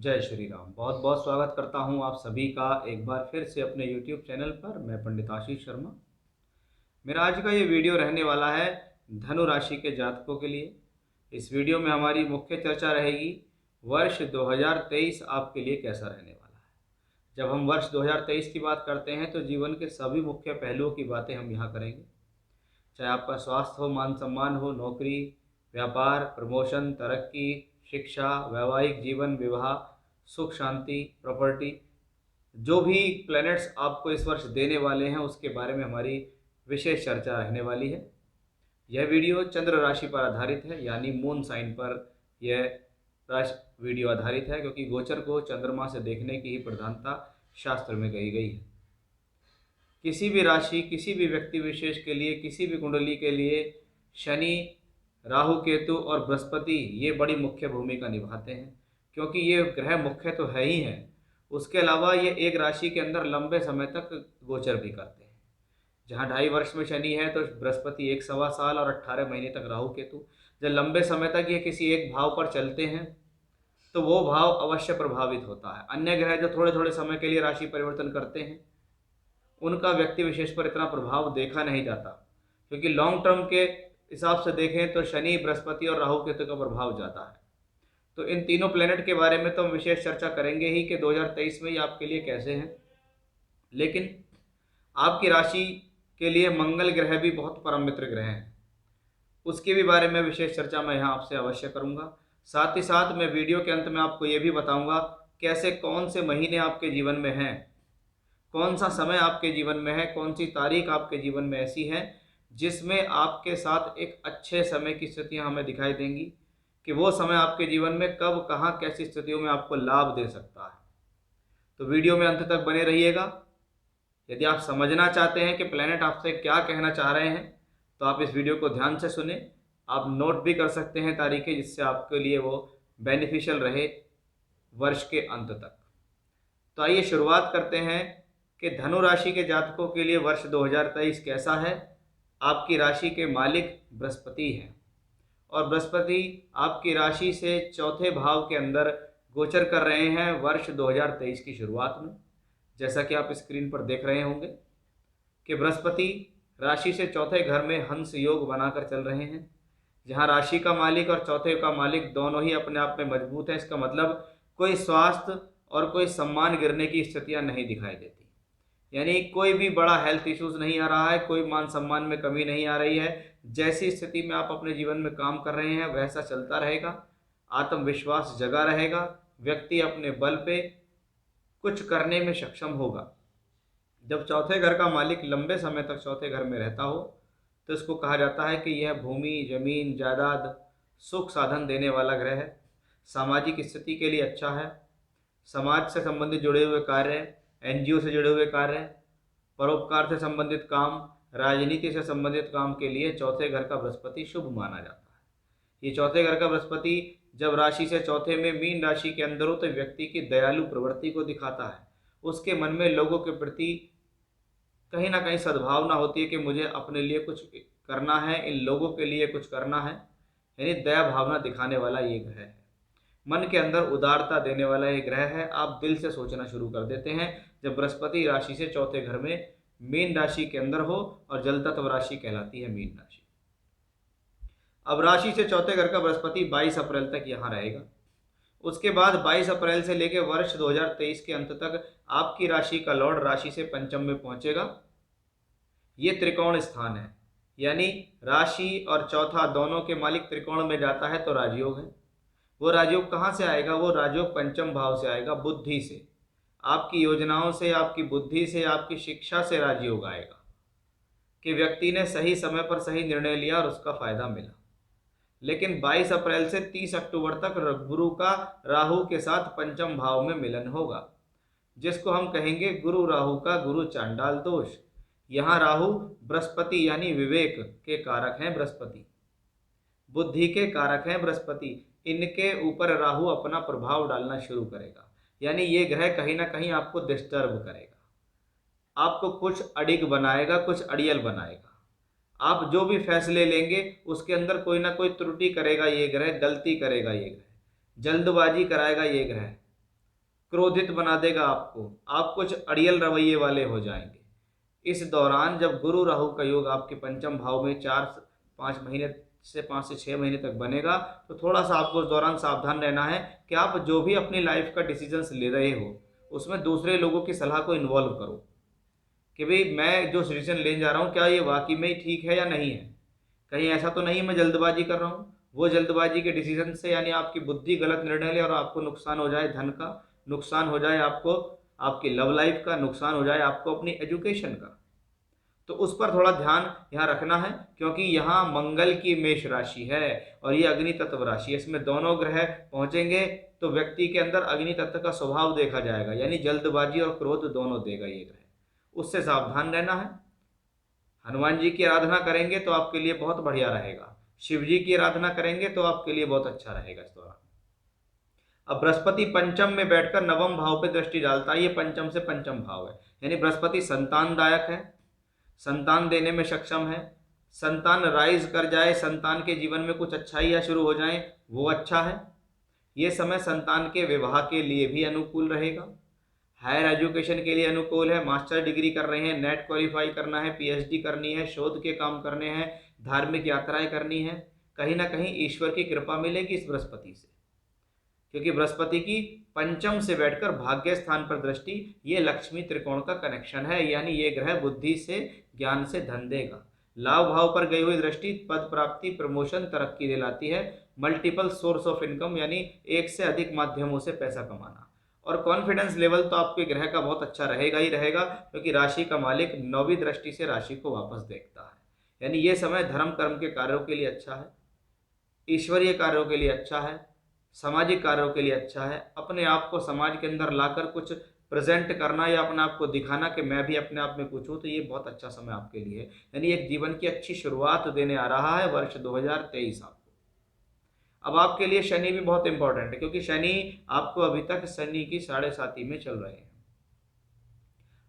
जय श्री राम। बहुत बहुत स्वागत करता हूं आप सभी का एक बार फिर से अपने YouTube चैनल पर। मैं पंडित आशीष शर्मा। मेरा आज का ये वीडियो रहने वाला है धनु राशि के जातकों के लिए। इस वीडियो में हमारी मुख्य चर्चा रहेगी वर्ष 2023 आपके लिए कैसा रहने वाला है। जब हम वर्ष 2023 की बात करते हैं तो जीवन के सभी मुख्य पहलुओं की बातें हम यहाँ करेंगे। चाहे आपका स्वास्थ्य हो, मान सम्मान हो, नौकरी, व्यापार, प्रमोशन, तरक्की, शिक्षा, वैवाहिक जीवन, विवाह, सुख शांति, प्रॉपर्टी, जो भी प्लैनेट्स आपको इस वर्ष देने वाले हैं उसके बारे में हमारी विशेष चर्चा रहने वाली है। यह वीडियो चंद्र राशि पर आधारित है, यानी मून साइन पर यह राशि वीडियो आधारित है, क्योंकि गोचर को चंद्रमा से देखने की ही प्रधानता शास्त्र में कही गई है। किसी भी राशि, किसी भी व्यक्ति विशेष के लिए, किसी भी कुंडली के लिए शनि, राहु, केतु और बृहस्पति ये बड़ी मुख्य भूमिका निभाते हैं, क्योंकि ये ग्रह मुख्य तो है ही हैं। उसके अलावा ये एक राशि के अंदर लंबे समय तक गोचर भी करते हैं। जहाँ 2.5 वर्ष में शनि है तो बृहस्पति 1 सवा साल और 18 महीने तक राहु केतु। जब लंबे समय तक ये किसी एक भाव पर चलते हैं तो वो भाव अवश्य प्रभावित होता है। अन्य ग्रह जो थोड़े थोड़े समय के लिए राशि परिवर्तन करते हैं उनका व्यक्ति विशेष पर इतना प्रभाव देखा नहीं जाता, क्योंकि लॉन्ग टर्म के हिसाब से देखें तो शनि, बृहस्पति और राहु केतु का प्रभाव ज़्यादा है। तो इन तीनों प्लेनेट के बारे में तो हम विशेष चर्चा करेंगे ही कि 2023 में ये आपके लिए कैसे हैं। लेकिन आपकी राशि के लिए मंगल ग्रह भी बहुत परम मित्र ग्रह हैं, उसके भी बारे में विशेष चर्चा मैं यहाँ आपसे अवश्य करूँगा। साथ ही साथ मैं वीडियो के अंत में आपको ये भी बताऊँगा कैसे कौन से महीने आपके जीवन में हैं, कौन सा समय आपके जीवन में है, कौन सी तारीख आपके जीवन में ऐसी है जिसमें आपके साथ एक अच्छे समय की स्थितियाँ हमें दिखाई देंगी कि वो समय आपके जीवन में कब, कहाँ, कैसी स्थितियों में आपको लाभ दे सकता है। तो वीडियो में अंत तक बने रहिएगा। यदि आप समझना चाहते हैं कि प्लैनेट आपसे क्या कहना चाह रहे हैं तो आप इस वीडियो को ध्यान से सुने। आप नोट भी कर सकते हैं तारीखें, जिससे आपके लिए वो बेनिफिशियल रहे वर्ष के अंत तक। तो आइए शुरुआत करते हैं कि धनु राशि के जातकों के लिए वर्ष 2023 कैसा है। आपकी राशि के मालिक बृहस्पति हैं और बृहस्पति आपकी राशि से चौथे भाव के अंदर गोचर कर रहे हैं वर्ष 2023 की शुरुआत में। जैसा कि आप स्क्रीन पर देख रहे होंगे कि बृहस्पति राशि से चौथे घर में हंस योग बनाकर चल रहे हैं, जहां राशि का मालिक और चौथे का मालिक दोनों ही अपने आप में मजबूत है। इसका मतलब कोई स्वास्थ्य और कोई सम्मान गिरने की स्थितियां नहीं दिखाई देती, यानी कोई भी बड़ा हेल्थ इश्यूज नहीं आ रहा है, कोई मान सम्मान में कमी नहीं आ रही है। जैसी स्थिति में आप अपने जीवन में काम कर रहे हैं वैसा चलता रहेगा, आत्मविश्वास जगा रहेगा, व्यक्ति अपने बल पे कुछ करने में सक्षम होगा। जब चौथे घर का मालिक लंबे समय तक चौथे घर में रहता हो तो इसको कहा जाता है कि यह भूमि, जमीन, जायदाद, सुख साधन देने वाला ग्रह है। सामाजिक स्थिति के लिए अच्छा है। समाज से संबंधित जुड़े हुए कार्य, एनजीओ से जुड़े हुए कार्य, परोपकार से संबंधित काम, राजनीति से संबंधित काम के लिए चौथे घर का बृहस्पति शुभ माना जाता है। ये चौथे घर का बृहस्पति जब राशि से चौथे में मीन राशि के अंदर हो तो व्यक्ति की दयालु प्रवृत्ति को दिखाता है। उसके मन में लोगों के प्रति कहीं ना कहीं सद्भावना होती है कि मुझे अपने लिए कुछ करना है, इन लोगों के लिए कुछ करना है, यानी दया भावना दिखाने वाला ये ग्रह है। मन के अंदर उदारता देने वाला ये ग्रह है। आप दिल से सोचना शुरू कर देते हैं जब बृहस्पति राशि से चौथे घर में मीन राशि के अंदर हो, और जल तत्व राशि कहलाती है मीन राशि। अब राशि से चौथे घर का बृहस्पति 22 अप्रैल तक यहाँ रहेगा। उसके बाद 22 अप्रैल से लेकर वर्ष 2023 के अंत तक आपकी राशि का लॉर्ड राशि से पंचम में पहुंचेगा। ये त्रिकोण स्थान है, यानी राशि और चौथा दोनों के मालिक त्रिकोण में जाता है तो राजयोग है। वो राजयोग कहाँ से आएगा? वो राजयोग पंचम भाव से आएगा, बुद्धि से, आपकी योजनाओं से, आपकी बुद्धि से, आपकी शिक्षा से राजयोग आएगा कि व्यक्ति ने सही समय पर सही निर्णय लिया और उसका फायदा मिला। लेकिन 22 अप्रैल से 30 अक्टूबर तक गुरु का राहु के साथ पंचम भाव में मिलन होगा, जिसको हम कहेंगे गुरु राहु का गुरु चांडाल दोष। यहाँ राहु बृहस्पति यानी विवेक के कारक हैं, बृहस्पति बुद्धि के कारक हैं। बृहस्पति, इनके ऊपर राहु अपना प्रभाव डालना शुरू करेगा, यानी ये ग्रह कहीं ना कहीं आपको डिस्टर्ब करेगा, आपको कुछ अडिग बनाएगा, कुछ अड़ियल बनाएगा। आप जो भी फैसले लेंगे उसके अंदर कोई ना कोई त्रुटि करेगा ये ग्रह, गलती करेगा ये ग्रह, जल्दबाजी कराएगा ये ग्रह। क्रोधित बना देगा आपको, आप कुछ अड़ियल रवैये वाले हो जाएंगे। इस दौरान जब गुरु राहु का योग आपके पंचम भाव में 4 से 5 महीने से 5 से 6 महीने तक बनेगा, तो थोड़ा सा आपको उस दौरान सावधान रहना है कि आप जो भी अपनी लाइफ का डिसीजंस ले रहे हो उसमें दूसरे लोगों की सलाह को इन्वॉल्व करो कि भाई मैं जो डिसीजन लेने जा रहा हूँ क्या ये वाकई में ही ठीक है या नहीं है, कहीं ऐसा तो नहीं मैं जल्दबाजी कर रहा हूँ। वो जल्दबाजी के डिसीजन से यानी आपकी बुद्धि गलत निर्णय ले और आपको नुकसान हो जाए, धन का नुकसान हो जाए, आपको आपकी लव लाइफ का नुकसान हो जाए, आपको अपनी एजुकेशन का, तो उस पर थोड़ा ध्यान यहाँ रखना है। क्योंकि यहाँ मंगल की मेष राशि है और ये अग्नि तत्व राशि है, इसमें दोनों ग्रह पहुंचेंगे तो व्यक्ति के अंदर अग्नि तत्व का स्वभाव देखा जाएगा, यानी जल्दबाजी और क्रोध दोनों देगा ये ग्रह, उससे सावधान रहना है। हनुमान जी की आराधना करेंगे तो आपके लिए बहुत बढ़िया रहेगा, शिव जी की आराधना करेंगे तो आपके लिए बहुत अच्छा रहेगा इस दौरान। अब बृहस्पति पंचम में बैठकर नवम भाव पे दृष्टि डालता है, ये पंचम से पंचम भाव है, यानी बृहस्पति संतानदायक है, संतान देने में सक्षम है। संतान राइज कर जाए, संतान के जीवन में कुछ अच्छाइयाँ शुरू हो जाएं, वो अच्छा है। ये समय संतान के विवाह के लिए भी अनुकूल रहेगा, हायर एजुकेशन के लिए अनुकूल है। मास्टर डिग्री कर रहे हैं, नेट क्वालिफाई करना है, पीएचडी करनी है, शोध के काम करने हैं, धार्मिक यात्राएं करनी है, कहीं ना कहीं ईश्वर की कृपा मिलेगी इस बृहस्पति से, क्योंकि बृहस्पति की पंचम से बैठकर भाग्य स्थान पर दृष्टि, ये लक्ष्मी त्रिकोण का कनेक्शन है, यानी ये ग्रह बुद्धि से ज्ञान से धन देगा। लाभ भाव पर गई हुई दृष्टि पद प्राप्ति, प्रमोशन, तरक्की दिलाती है। मल्टीपल सोर्स ऑफ इनकम, यानी एक से अधिक माध्यमों से पैसा कमाना। और कॉन्फिडेंस लेवल तो आपके ग्रह का बहुत अच्छा रहेगा ही रहेगा, क्योंकि राशि का मालिक नौवीं दृष्टि से राशि को वापस देखता है, यानी ये समय धर्म कर्म के कार्यों के लिए अच्छा है, ईश्वरीय कार्यों के लिए अच्छा है, सामाजिक कार्यों के लिए अच्छा है। अपने आप को समाज के अंदर लाकर कुछ प्रेजेंट करना या अपने आप को दिखाना कि मैं भी अपने आप में कुछ हूँ, तो ये बहुत अच्छा समय आपके लिए है, यानी एक जीवन की अच्छी शुरुआत देने आ रहा है वर्ष 2023 आपको। अब आपके लिए शनि भी बहुत इंपॉर्टेंट है, क्योंकि शनि आपको अभी तक शनि की 7.5 में चल रहे हैं।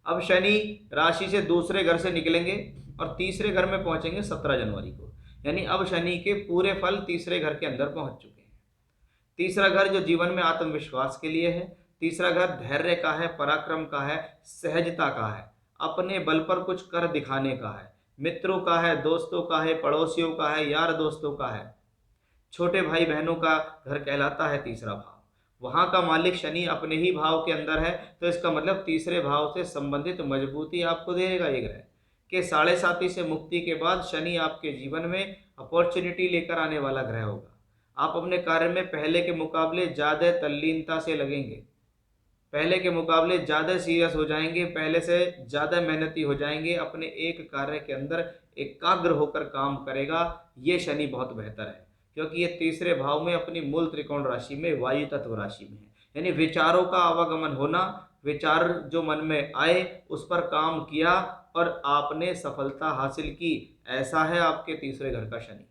अब शनि राशि से दूसरे घर से निकलेंगे और तीसरे घर में पहुंचेंगे 17 जनवरी को, यानी अब शनि के पूरे फल तीसरे घर के अंदर पहुंच चुके हैं। तीसरा घर जो जीवन में आत्मविश्वास के लिए है, तीसरा घर धैर्य का है, पराक्रम का है, सहजता का है, अपने बल पर कुछ कर दिखाने का है, मित्रों का है, दोस्तों का है, पड़ोसियों का है, यार दोस्तों का है, छोटे भाई बहनों का घर कहलाता है तीसरा भाव। वहां का मालिक शनि अपने ही भाव के अंदर है, तो इसका मतलब तीसरे भाव से संबंधित मजबूती आपको देगा ये ग्रह कि 7.5 से मुक्ति के बाद शनि आपके जीवन में अपॉर्चुनिटी लेकर आने वाला ग्रह होगा। आप अपने कार्य में पहले के मुकाबले ज़्यादा तल्लीनता से लगेंगे, पहले के मुकाबले ज़्यादा सीरियस हो जाएंगे, पहले से ज़्यादा मेहनती हो जाएंगे, अपने एक कार्य के अंदर एकाग्र होकर काम करेगा। ये शनि बहुत बेहतर है, क्योंकि ये तीसरे भाव में अपनी मूल त्रिकोण राशि में वायु तत्व राशि में है, यानी विचारों का आवागमन होना, विचार जो मन में आए उस पर काम किया और आपने सफलता हासिल की, ऐसा है आपके तीसरे घर का शनि।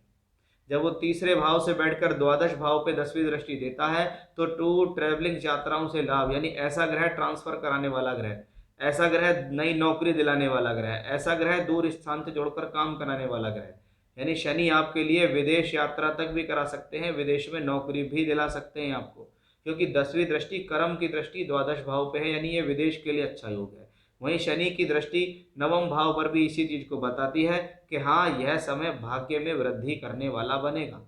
जब वो तीसरे भाव से बैठकर द्वादश भाव पे 10वीं दृष्टि देता है तो टूर ट्रैवलिंग यात्राओं से लाभ, यानी ऐसा ग्रह ट्रांसफर कराने वाला ग्रह, ऐसा ग्रह नई नौकरी दिलाने वाला ग्रह, ऐसा ग्रह दूर स्थान से जोड़कर काम कराने वाला ग्रह, यानी शनि आपके लिए विदेश यात्रा तक भी करा सकते हैं, विदेश में नौकरी भी दिला सकते हैं आपको, क्योंकि 10वीं दृष्टि कर्म की दृष्टि द्वादश भाव पे है, यानी ये विदेश के लिए अच्छा योग है। वहीं शनि की दृष्टि नवम भाव पर भी इसी चीज को बताती है कि हाँ यह समय भाग्य में वृद्धि करने वाला बनेगा।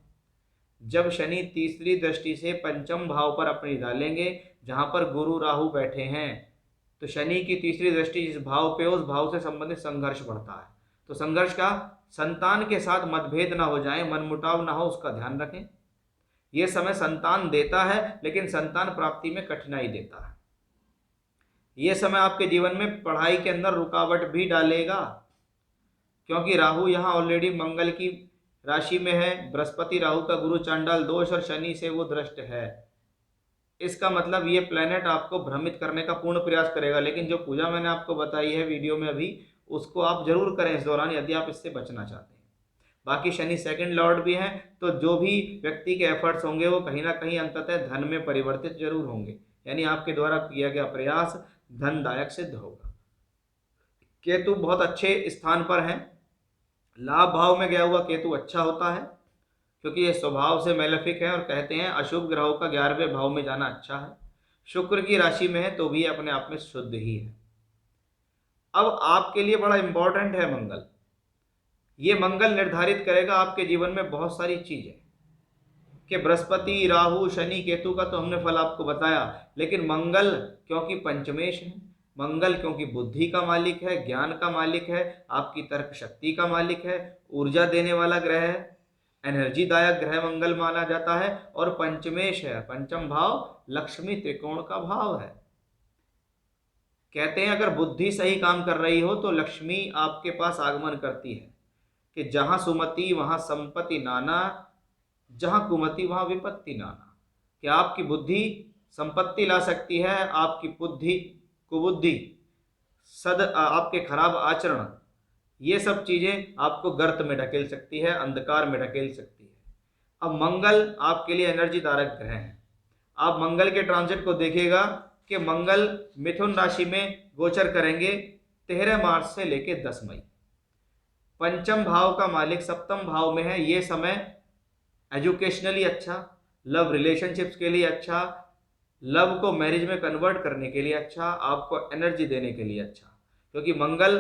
जब शनि तीसरी दृष्टि से पंचम भाव पर अपनी डालेंगे जहां पर गुरु राहु बैठे हैं, तो शनि की तीसरी दृष्टि जिस भाव पे उस भाव से संबंधित संघर्ष बढ़ता है। तो संघर्ष का संतान के साथ मतभेद ना हो जाए, मनमुटाव ना हो, उसका ध्यान रखें। यह समय संतान देता है लेकिन संतान प्राप्ति में कठिनाई देता है। यह समय आपके जीवन में पढ़ाई के अंदर रुकावट भी डालेगा, क्योंकि राहु यहाँ ऑलरेडी मंगल की राशि में है, बृहस्पति राहु का गुरु चांडाल दोष और शनि से वो दृष्ट है। इसका मतलब ये प्लेनेट आपको भ्रमित करने का पूर्ण प्रयास करेगा, लेकिन जो पूजा मैंने आपको बताई है वीडियो में अभी, उसको आप जरूर करें इस दौरान यदि आप इससे बचना चाहते हैं। बाकी शनि सेकंड लॉर्ड भी हैं, तो जो भी व्यक्ति के एफर्ट्स होंगे वो कहीं ना कहीं अंततः धन में परिवर्तित जरूर होंगे, यानी आपके द्वारा किया गया प्रयास धनदायक सिद्ध होगा। केतु बहुत अच्छे स्थान पर हैं, लाभ भाव में गया हुआ केतु अच्छा होता है, क्योंकि ये स्वभाव से मेलेफिक है और कहते हैं अशुभ ग्रहों का 11वें भाव में जाना अच्छा है। शुक्र की राशि में है तो भी अपने आप में शुद्ध ही है। अब आपके लिए बड़ा इंपॉर्टेंट है मंगल। ये मंगल निर्धारित करेगा आपके जीवन में बहुत सारी चीजें, कि बृहस्पति राहु शनि केतु का तो हमने फल आपको बताया, लेकिन मंगल क्योंकि पंचमेश है, मंगल क्योंकि बुद्धि का मालिक है, ज्ञान का मालिक है, आपकी तर्क शक्ति का मालिक है, ऊर्जा देने वाला ग्रह है, एनर्जी दायक ग्रह मंगल माना जाता है, और पंचमेश है, पंचम भाव लक्ष्मी त्रिकोण का भाव है। कहते हैं अगर बुद्धि सही काम कर रही हो तो लक्ष्मी आपके पास आगमन करती है, कि जहां सुमति वहां संपत्ति नाना, जहां कुमति वहां विपत्ति नाना। कि आपकी बुद्धि संपत्ति ला सकती है, आपकी बुद्धि कुबुद्धि आपके खराब आचरण, ये सब चीजें आपको गर्त में ढकेल सकती है, अंधकार में ढकेल सकती है। अब मंगल आपके लिए एनर्जी धारक ग्रह है। आप मंगल के ट्रांजिट को देखिएगा कि मंगल मिथुन राशि में गोचर करेंगे 13 मार्च से लेकर 10 मई। पंचम भाव का मालिक सप्तम भाव में है। ये समय एजुकेशनली अच्छा, लव रिलेशनशिप्स के लिए अच्छा, लव को मैरिज में कन्वर्ट करने के लिए अच्छा, आपको एनर्जी देने के लिए अच्छा, क्योंकि मंगल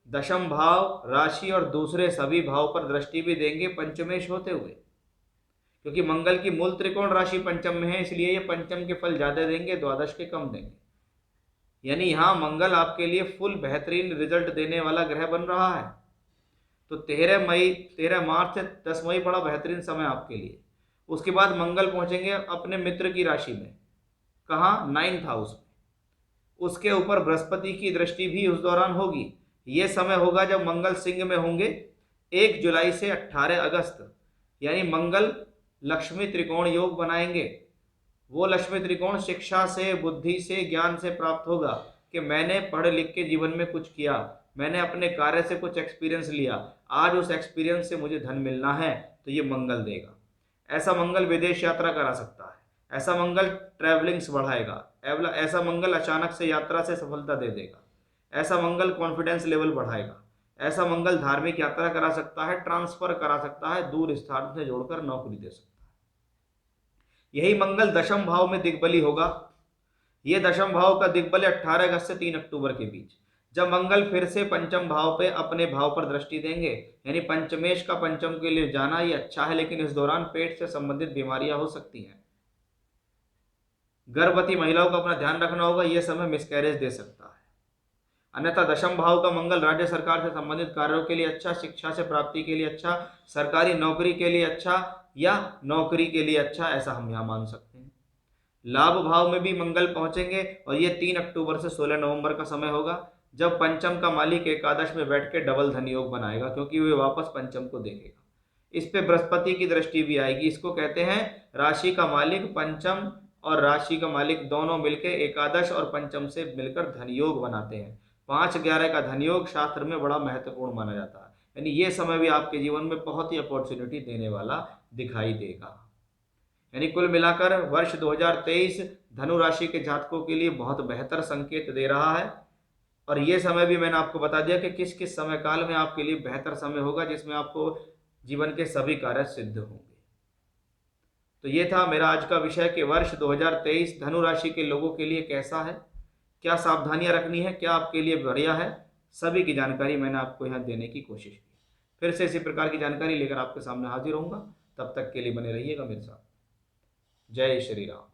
दशम भाव राशि और दूसरे सभी भाव पर दृष्टि भी देंगे पंचमेश होते हुए, क्योंकि मंगल की मूल त्रिकोण राशि पंचम में है, इसलिए ये पंचम के फल ज्यादा देंगे, द्वादश के कम देंगे। यानी यहाँ मंगल आपके लिए फुल बेहतरीन रिजल्ट देने वाला ग्रह बन रहा है। तो 13 मार्च से 10 मई बड़ा बेहतरीन समय आपके लिए। उसके बाद मंगल पहुंचेंगे अपने मित्र की राशि में, कहाँ, 9th हाउस में। उसके ऊपर बृहस्पति की दृष्टि भी उस दौरान होगी। ये समय होगा जब मंगल सिंह में होंगे 1 जुलाई से 18 अगस्त, यानी मंगल लक्ष्मी त्रिकोण योग बनाएंगे। वो लक्ष्मी त्रिकोण शिक्षा से, बुद्धि से, ज्ञान से प्राप्त होगा, कि मैंने पढ़ लिख के जीवन में कुछ किया, मैंने अपने कार्य से कुछ एक्सपीरियंस लिया, आज उस एक्सपीरियंस से मुझे धन मिलना है, तो ये मंगल देगा। ऐसा मंगल विदेश यात्रा करा सकता है, ऐसा मंगल ट्रैवलिंग्स बढ़ाएगा, ऐसा मंगल अचानक से यात्रा से सफलता दे देगा, ऐसा मंगल कॉन्फिडेंस लेवल बढ़ाएगा, ऐसा मंगल धार्मिक यात्रा करा सकता है, ट्रांसफर करा सकता है, दूर स्थान से जोड़कर नौकरी दे सकता है। यही मंगल दशम भाव में दिग्बली होगा। ये दशम भाव का दिग्बल 18 अगस्त से 3 अक्टूबर के बीच, जब मंगल फिर से पंचम भाव पे अपने भाव पर दृष्टि देंगे। यानी पंचमेश का पंचम के लिए जाना ये अच्छा है, लेकिन इस दौरान पेट से संबंधित बीमारियां हो सकती हैं। गर्भवती महिलाओं को अपना ध्यान रखना होगा, यह समय मिसकैरेज दे सकता है। अन्यथा दशम भाव का मंगल राज्य सरकार से संबंधित कार्यों के लिए अच्छा, शिक्षा से प्राप्ति के लिए अच्छा, सरकारी नौकरी के लिए अच्छा, या नौकरी के लिए अच्छा, ऐसा हम यहाँ मान सकते हैं। लाभ भाव में भी मंगल पहुंचेंगे, और ये 3 अक्टूबर से 16 नवंबर का समय होगा, जब पंचम का मालिक एकादश में बैठ के डबल धन योग बनाएगा, क्योंकि वे वापस पंचम को देखेगा। इस पे बृहस्पति की दृष्टि भी आएगी। इसको कहते हैं राशि का मालिक पंचम और राशि का मालिक दोनों मिलकर एकादश और पंचम से मिलकर धन योग बनाते हैं। 5-11 का धन योग शास्त्र में बड़ा महत्वपूर्ण माना जाता है। यानी ये समय भी आपके जीवन में बहुत ही अपॉर्चुनिटी देने वाला दिखाई देगा। यानी कुल मिलाकर वर्ष 2023 धनु राशि के जातकों के लिए बहुत बेहतर संकेत दे रहा है। और ये समय भी मैंने आपको बता दिया कि किस किस समय काल में आपके लिए बेहतर समय होगा, जिसमें आपको जीवन के सभी कार्य सिद्ध होंगे। तो ये था मेरा आज का विषय कि वर्ष 2023 धनु राशि के लोगों के लिए कैसा है, क्या सावधानियां रखनी है, क्या आपके लिए बढ़िया है, सभी की जानकारी मैंने आपको यहाँ देने की कोशिश की। फिर से इसी प्रकार की जानकारी लेकर आपके सामने हाजिर होऊंगा। तब तक के लिए बने रहिएगा मेरे साथ। जय श्री राम।